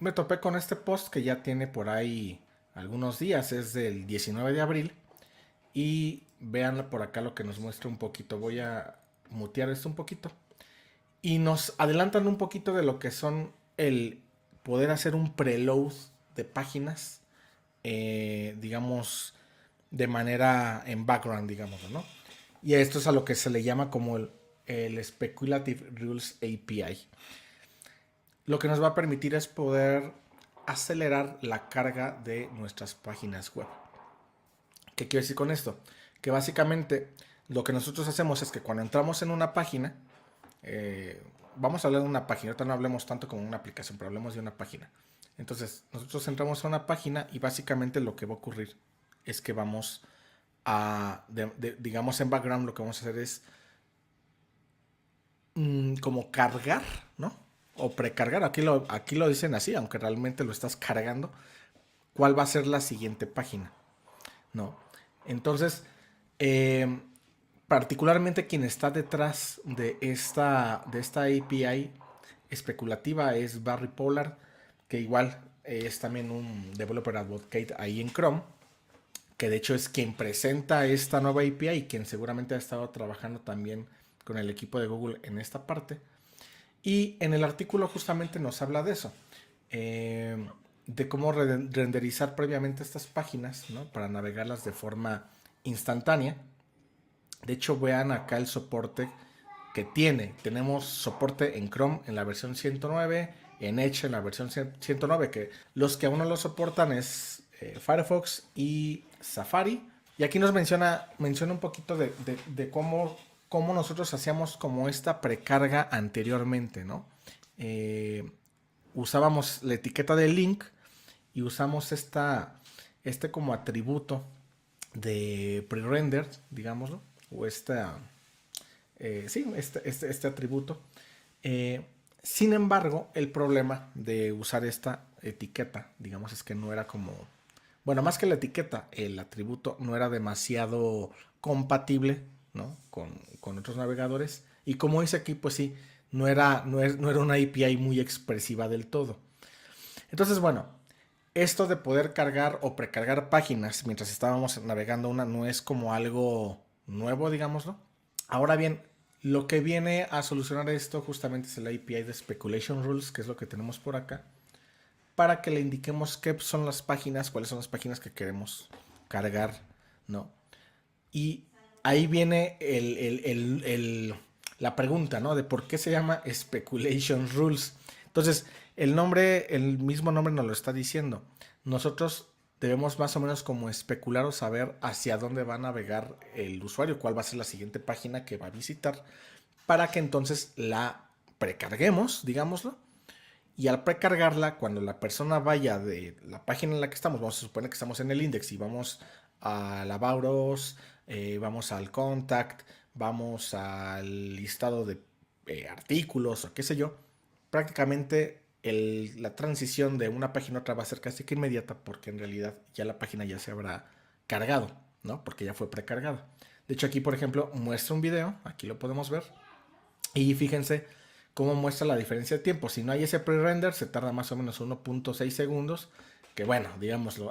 me topé con este post que ya tiene por ahí algunos días, es del 19 de abril. Y vean por acá lo que nos muestra un poquito. Voy a mutear esto un poquito. Y nos adelantan un poquito de lo que son el poder hacer un preload de páginas, digamos, de manera en background, digamos, ¿no? Y esto es a lo que se le llama como el Speculative Rules API. Lo que nos va a permitir es poder acelerar la carga de nuestras páginas web. ¿Qué quiero decir con esto? Que básicamente lo que nosotros hacemos es que cuando entramos en una página, eh, vamos a hablar de una página, ahorita no hablemos tanto como una aplicación, pero hablemos de una página. Entonces, nosotros entramos a una página y básicamente lo que va a ocurrir es que vamos a, digamos en background, lo que vamos a hacer es como cargar, ¿no? O precargar, aquí lo dicen así, aunque realmente lo estás cargando, cuál va a ser la siguiente página, ¿no? Entonces, eh, particularmente quien está detrás de esta API especulativa es Barry Pollard, que igual es también un developer advocate ahí en Chrome, que de hecho es quien presenta esta nueva API y quien seguramente ha estado trabajando también con el equipo de Google en esta parte. Y en el artículo justamente nos habla de eso, de cómo renderizar previamente estas páginas, ¿no? Para navegarlas de forma instantánea. De hecho, vean acá el soporte que tiene. Tenemos soporte en Chrome en la versión 109, en Edge en la versión 109, que los que aún no lo soportan es Firefox y Safari. Y aquí nos menciona un poquito de cómo nosotros hacíamos como esta precarga anteriormente, ¿no? Eh, Usábamos la etiqueta de link y usamos este como atributo de pre-rendered, digámoslo, o sí, este atributo. Eh, Sin embargo, el problema de usar esta etiqueta, digamos, es que no era como, bueno, más que la etiqueta, el atributo no era demasiado compatible, ¿no? Con otros navegadores. Y como dice aquí, pues sí, no era una API muy expresiva del todo. Entonces, bueno, esto de poder cargar o precargar páginas mientras estábamos navegando una no es como algo nuevo, digámoslo. Ahora bien, lo que viene a solucionar esto justamente es el API de Speculation Rules, que es lo que tenemos por acá, para que le indiquemos qué son las páginas, cuáles son las páginas que queremos cargar, ¿no? Y ahí viene la pregunta, ¿no? De por qué se llama Speculation Rules. Entonces, el mismo nombre nos lo está diciendo. Nosotros debemos más o menos como especular o saber hacia dónde va a navegar el usuario, cuál va a ser la siguiente página que va a visitar, para que entonces la precarguemos, digámoslo, y al precargarla, cuando la persona vaya de la página en la que estamos, vamos a suponer que estamos en el index y vamos a la Bauros, vamos al contact, vamos al listado de artículos o qué sé yo, prácticamente la transición de una página a otra va a ser casi que inmediata porque en realidad ya la página ya se habrá cargado, ¿no? Porque ya fue precargada. De hecho aquí, por ejemplo, muestra un video, aquí lo podemos ver, y fíjense cómo muestra la diferencia de tiempo. Si no hay ese pre-render, se tarda más o menos 1.6 segundos. Que bueno, digámoslo,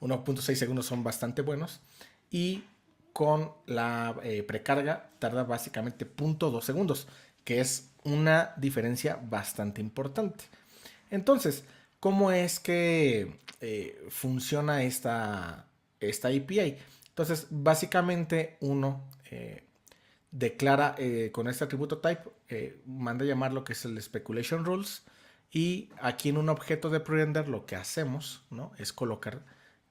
1.6 segundos son bastante buenos. Y con la precarga tarda básicamente 0.2 segundos, que es una diferencia bastante importante. Entonces, ¿cómo es que funciona esta API? Entonces, básicamente uno declara con este atributo type, manda a llamar lo que es el speculation rules, y aquí en un objeto de prerender lo que hacemos, ¿no? Es colocar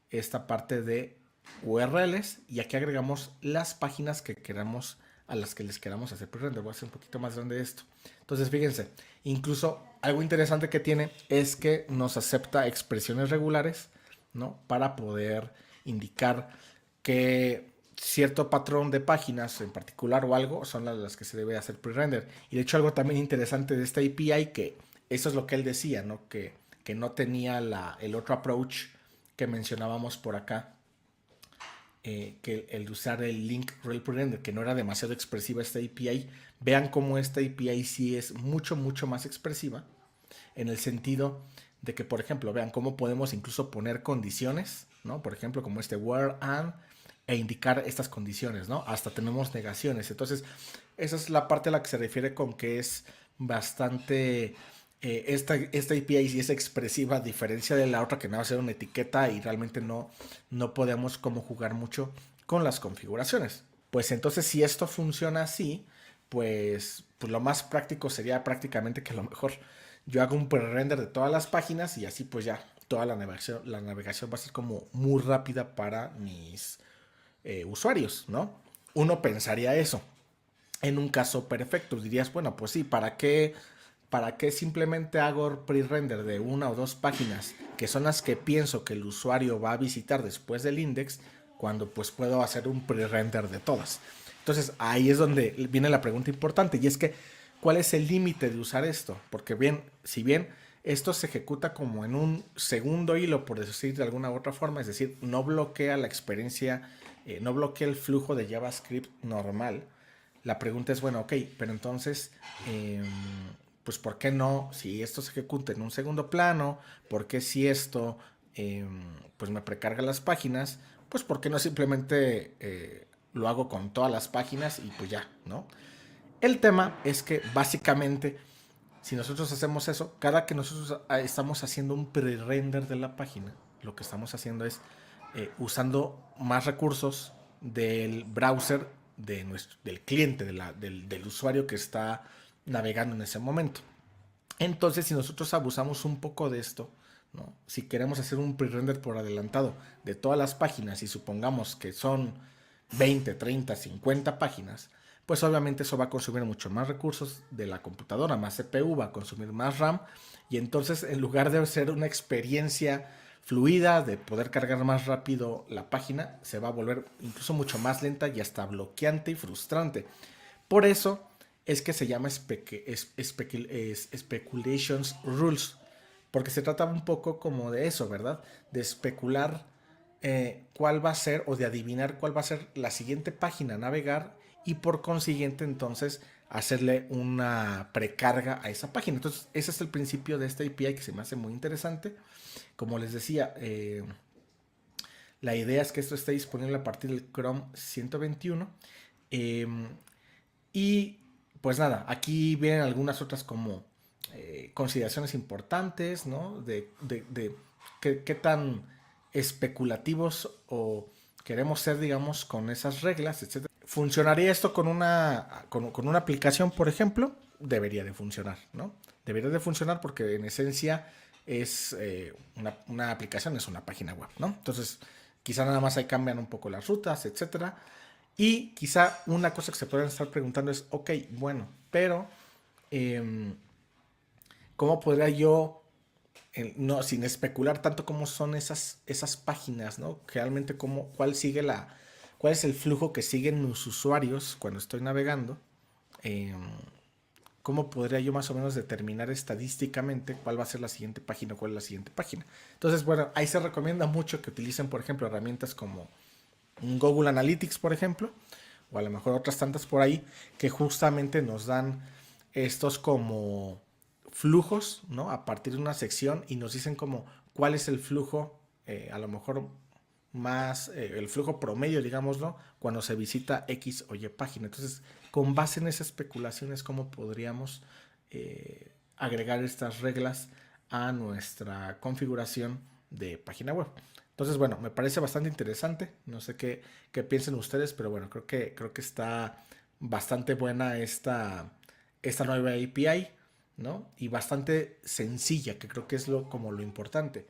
esta parte de URLs y aquí agregamos las páginas que queramos, a las que les queramos hacer prerender. Voy a hacer un poquito más grande esto. Entonces fíjense, incluso algo interesante que tiene es que nos acepta expresiones regulares, ¿no? Para poder indicar que cierto patrón de páginas en particular o algo son las que se debe hacer pre-render. Y de hecho algo también interesante de esta API, que eso es lo que él decía, ¿no? Que no tenía el otro approach que mencionábamos por acá, que el de usar el link rel pre-render, que no era demasiado expresiva esta API. Vean cómo esta API sí es mucho, mucho más expresiva en el sentido de que, por ejemplo, vean cómo podemos incluso poner condiciones, ¿no? Por ejemplo, como este where and e indicar estas condiciones, ¿no? Hasta tenemos negaciones. Entonces, esa es la parte a la que se refiere con que es bastante esta API sí es expresiva a diferencia de la otra que no va a ser una etiqueta y realmente no podemos como jugar mucho con las configuraciones. Pues entonces si esto funciona así, pues lo más práctico sería prácticamente que a lo mejor yo hago un pre-render de todas las páginas y así pues ya toda la navegación va a ser como muy rápida para mis usuarios, ¿no? Uno pensaría eso. En un caso perfecto, dirías, bueno, pues sí, ¿para qué simplemente hago pre-render de una o dos páginas que son las que pienso que el usuario va a visitar después del index, cuando pues puedo hacer un pre-render de todas? Entonces ahí es donde viene la pregunta importante, y es que ¿cuál es el límite de usar esto? Porque bien, si bien esto se ejecuta como en un segundo hilo, por decir de alguna u otra forma, es decir, no bloquea la experiencia, no bloquea el flujo de JavaScript normal. La pregunta es, bueno, ok, pero entonces, pues ¿por qué no? Si esto se ejecuta en un segundo plano, ¿por qué si esto, pues me precarga las páginas? Pues ¿por qué no simplemente lo hago con todas las páginas y pues ya, ¿no? El tema es que básicamente, si nosotros hacemos eso, cada que nosotros estamos haciendo un pre-render de la página, lo que estamos haciendo es usando más recursos del browser del cliente, del usuario que está navegando en ese momento. Entonces, si nosotros abusamos un poco de esto, ¿no? Si queremos hacer un pre-render por adelantado de todas las páginas y supongamos que son 20, 30, 50 páginas, pues obviamente eso va a consumir mucho más recursos de la computadora, más CPU, va a consumir más RAM, y entonces en lugar de ser una experiencia fluida, de poder cargar más rápido la página, se va a volver incluso mucho más lenta y hasta bloqueante y frustrante. Por eso es que se llama Speculations Rules, porque se trata un poco como de eso, ¿verdad? De especular cuál va a ser o de adivinar cuál va a ser la siguiente página a navegar y por consiguiente entonces hacerle una precarga a esa página. Entonces ese es el principio de esta API que se me hace muy interesante. Como les decía, la idea es que esto esté disponible a partir del Chrome 121. Eh, y pues nada, aquí vienen algunas otras como consideraciones importantes, ¿no? De qué tan especulativos o queremos ser, digamos, con esas reglas, etcétera. ¿Funcionaría esto con una aplicación, por ejemplo? Debería de funcionar, ¿no? Debería de funcionar porque en esencia es una aplicación, es una página web, ¿no? Entonces, quizá nada más ahí cambian un poco las rutas, etcétera. Y quizá una cosa que se pueden estar preguntando es, ok, bueno, pero eh, ¿cómo podría yo, no, sin especular tanto cómo son esas páginas, ¿no? Realmente cuál es el flujo que siguen los usuarios cuando estoy navegando? Eh, ¿Cómo podría yo más o menos determinar estadísticamente cuál va a ser la siguiente página o cuál es la siguiente página? Entonces, bueno, ahí se recomienda mucho que utilicen, por ejemplo, herramientas como Google Analytics, por ejemplo, o a lo mejor otras tantas por ahí, que justamente nos dan estos como flujos, ¿no? A partir de una sección y nos dicen como cuál es el flujo, a lo mejor más, el flujo promedio, digámoslo, cuando se visita X o Y página. Entonces, con base en esas especulaciones, ¿cómo podríamos agregar estas reglas a nuestra configuración de página web? Entonces, bueno, me parece bastante interesante. No sé qué piensen ustedes, pero bueno, creo que está bastante buena esta nueva API, ¿no? Y bastante sencilla, que creo que es como lo importante.